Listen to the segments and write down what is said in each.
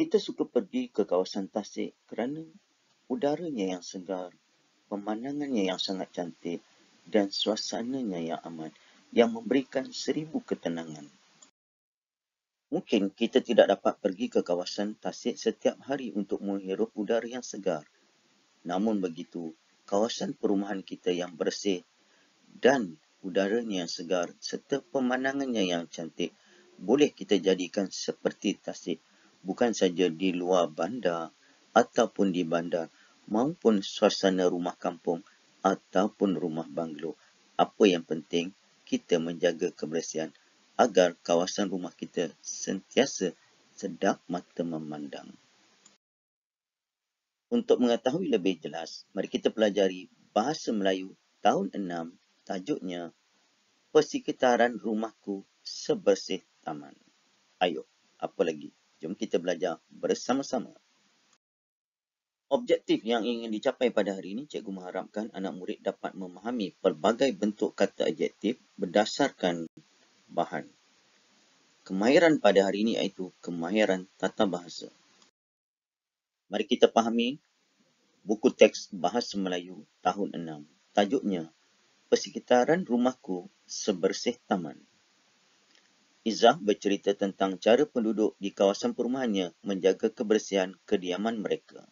Kita suka pergi ke kawasan tasik kerana udaranya yang segar, pemandangannya yang sangat cantik dan suasananya yang aman yang memberikan 1000 ketenangan. Mungkin kita tidak dapat pergi ke kawasan tasik setiap hari untuk menghirup udara yang segar. Namun begitu, kawasan perumahan kita yang bersih dan udaranya yang segar serta pemandangannya yang cantik boleh kita jadikan seperti tasik, bukan saja di luar bandar ataupun di bandar maupun suasana rumah kampung ataupun rumah banglo. Apa yang penting, kita menjaga kebersihan agar kawasan rumah kita sentiasa sedap mata memandang. Untuk mengetahui lebih jelas, mari kita pelajari Bahasa Melayu tahun 6, tajuknya Persekitaran Rumahku Sebersih Taman. Ayo, apa lagi? Jom kita belajar bersama-sama. Objektif yang ingin dicapai pada hari ini, cikgu mengharapkan anak murid dapat memahami pelbagai bentuk kata adjektif berdasarkan bahan. Kemahiran pada hari ini iaitu kemahiran tata bahasa. Mari kita fahami buku teks Bahasa Melayu tahun 6. Tajuknya, Persekitaran Rumahku Sebersih Taman. Izzah bercerita tentang cara penduduk di kawasan perumahannya menjaga kebersihan kediaman mereka.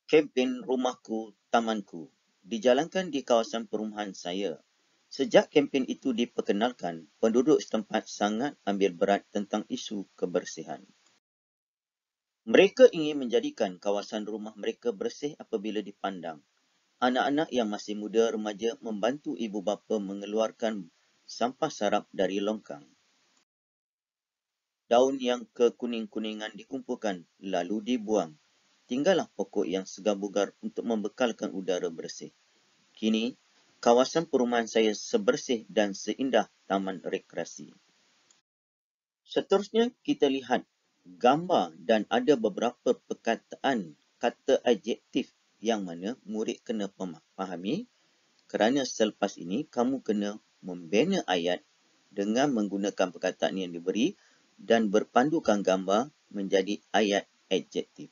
Kempen Rumahku Tamanku dijalankan di kawasan perumahan saya. Sejak kempen itu diperkenalkan, penduduk setempat sangat ambil berat tentang isu kebersihan. Mereka ingin menjadikan kawasan rumah mereka bersih apabila dipandang. Anak-anak yang masih muda remaja membantu ibu bapa mengeluarkan sampah sarap dari longkang. Daun yang kekuning-kuningan dikumpulkan lalu dibuang. Tinggallah pokok yang segar bugar untuk membekalkan udara bersih. Kini, kawasan perumahan saya sebersih dan seindah taman rekreasi. Seterusnya, kita lihat gambar dan ada beberapa perkataan kata adjektif yang mana murid kena fahami kerana selepas ini kamu kena membina ayat dengan menggunakan perkataan yang diberi dan berpandukan gambar menjadi ayat adjektif.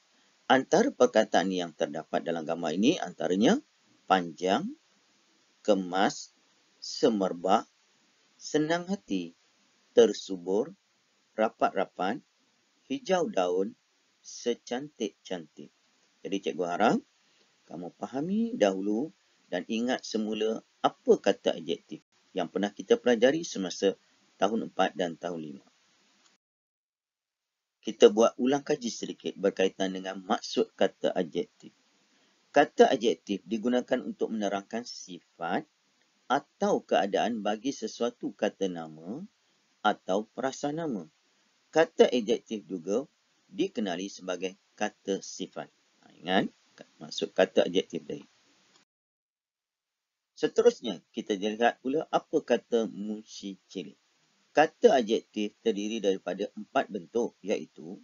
Antara perkataan yang terdapat dalam gambar ini antaranya panjang, kemas, semerbak, senang hati, tersubur, rapat-rapat, hijau daun, secantik-cantik. Jadi cikgu harap kamu fahami dahulu dan ingat semula apa kata adjektif yang pernah kita pelajari semasa tahun 4 dan tahun 5. Kita buat ulang kaji sedikit berkaitan dengan maksud kata adjektif. Kata adjektif digunakan untuk menerangkan sifat atau keadaan bagi sesuatu kata nama atau perasaan nama. Kata adjektif juga dikenali sebagai kata sifat. Ingat maksud kata adjektif tadi. Seterusnya, kita lihat pula apa kata munshi cilik. Kata adjektif terdiri daripada 4 bentuk iaitu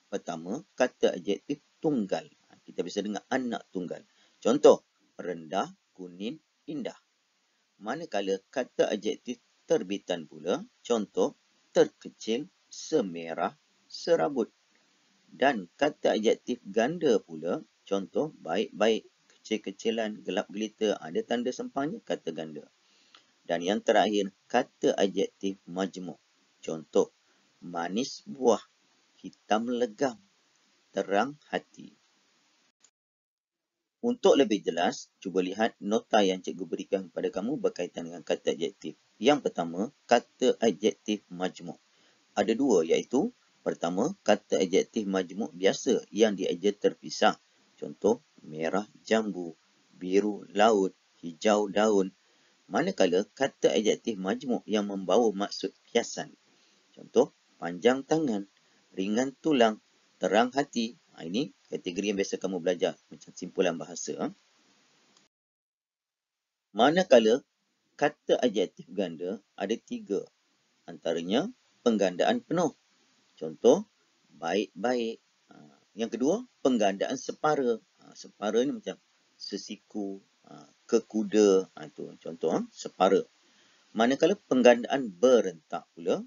pertama, kata adjektif tunggal. Kita bisa dengar anak tunggal. Contoh, rendah, kuning, indah. Manakala kata adjektif terbitan pula, contoh, terkecil, semerah, serabut. Dan kata adjektif ganda pula, contoh, baik-baik, kecil-kecilan, gelap gelita, ada tanda sempangnya, kata ganda. Dan yang terakhir, kata adjektif majmuk. Contoh, manis buah, hitam legam, terang hati. Untuk lebih jelas, cuba lihat nota yang cikgu berikan kepada kamu berkaitan dengan kata adjektif. Yang pertama, kata adjektif majmuk. Ada 2 iaitu, pertama, kata adjektif majmuk biasa yang dieja terpisah. Contoh, merah jambu, biru laut, hijau daun. Manakala kata adjektif majmuk yang membawa maksud kiasan. Contoh, panjang tangan, ringan tulang, terang hati. Ini kategori yang biasa kamu belajar macam simpulan bahasa. Manakala kata adjektif ganda ada 3. Antaranya penggandaan penuh. Contoh, baik-baik. Yang kedua, penggandaan separa. Separa ni macam sesiku, kekuda. Itu contoh, separa. Manakala penggandaan berentak pula,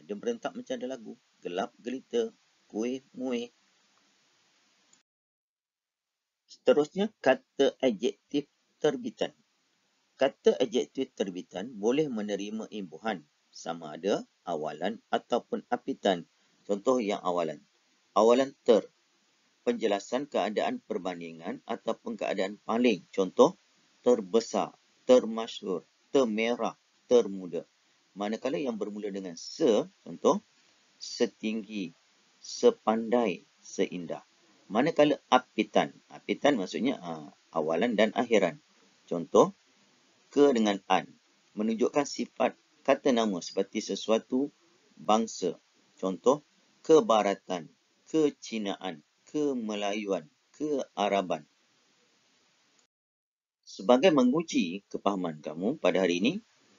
dia berentak macam ada lagu. Gelap gelita, kuih, muih. Seterusnya, kata adjektif terbitan. Kata adjektif terbitan boleh menerima imbuhan sama ada awalan ataupun apitan. Contoh yang awalan. Awalan ter, penjelasan keadaan perbandingan ataupun keadaan paling. Contoh, terbesar, termasyhur, termerah, termuda. Manakala yang bermula dengan se, contoh, setinggi, sepandai, seindah. Manakala apitan, apitan maksudnya awalan dan akhiran. Contoh, ke dengan an, menunjukkan sifat kata nama seperti sesuatu bangsa. Contoh, kebaratan, kecinaan, kemelayuan, kearaban. Sebagai menguji kepahaman kamu pada hari ini,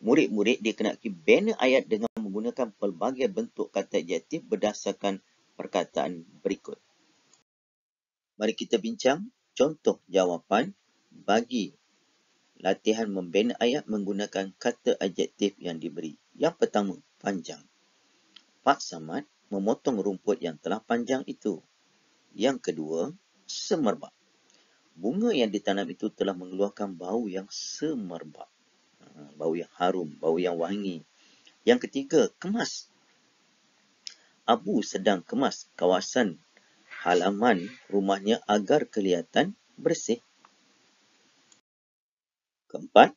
murid-murid dikenaki bina ayat dengan menggunakan pelbagai bentuk kata adjektif berdasarkan perkataan berikut. Mari kita bincang contoh jawapan bagi latihan membina ayat menggunakan kata adjektif yang diberi. Yang pertama, panjang. Pak Samad memotong rumput yang telah panjang itu. Yang kedua, semerbak. Bunga yang ditanam itu telah mengeluarkan bau yang semerbak. Bau yang harum, bau yang wangi. Yang ketiga, kemas. Abu sedang kemas kawasan halaman rumahnya agar kelihatan bersih. Keempat,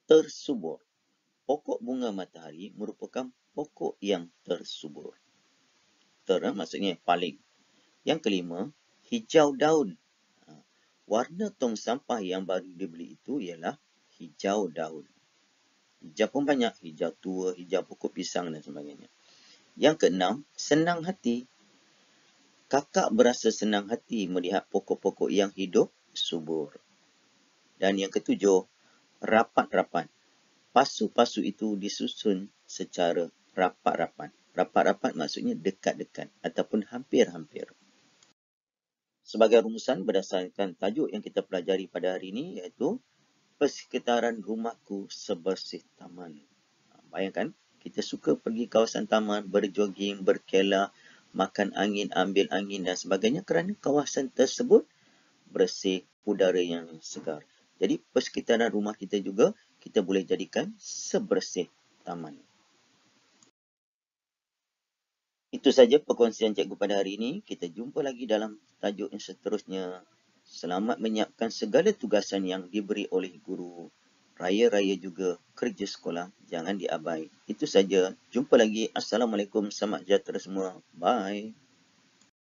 tersubur. Pokok bunga matahari merupakan pokok yang tersubur. Maksudnya paling. Yang kelima, hijau daun. Warna tong sampah yang baru dibeli itu ialah hijau daun. Hijau pun banyak, hijau tua, hijau pokok pisang dan sebagainya. Yang keenam, senang hati. Kakak berasa senang hati melihat pokok-pokok yang hidup subur. Dan yang ketujuh, rapat-rapat. Pasu-pasu itu disusun secara rapat-rapat. Rapat-rapat maksudnya dekat-dekat ataupun hampir-hampir. Sebagai rumusan berdasarkan tajuk yang kita pelajari pada hari ini iaitu persekitaran rumahku sebersih taman. Bayangkan, kita suka pergi kawasan taman, berjoging, berkelah, makan angin, ambil angin dan sebagainya kerana kawasan tersebut bersih, udara yang segar. Jadi persekitaran rumah kita juga kita boleh jadikan sebersih taman. Itu saja perkongsian cikgu pada hari ini. Kita jumpa lagi dalam tajuk yang seterusnya. Selamat menyiapkan segala tugasan yang diberi oleh guru. Raya-raya juga kerja sekolah. Jangan diabai. Itu saja. Jumpa lagi. Assalamualaikum. Selamat sejahtera semua. Bye.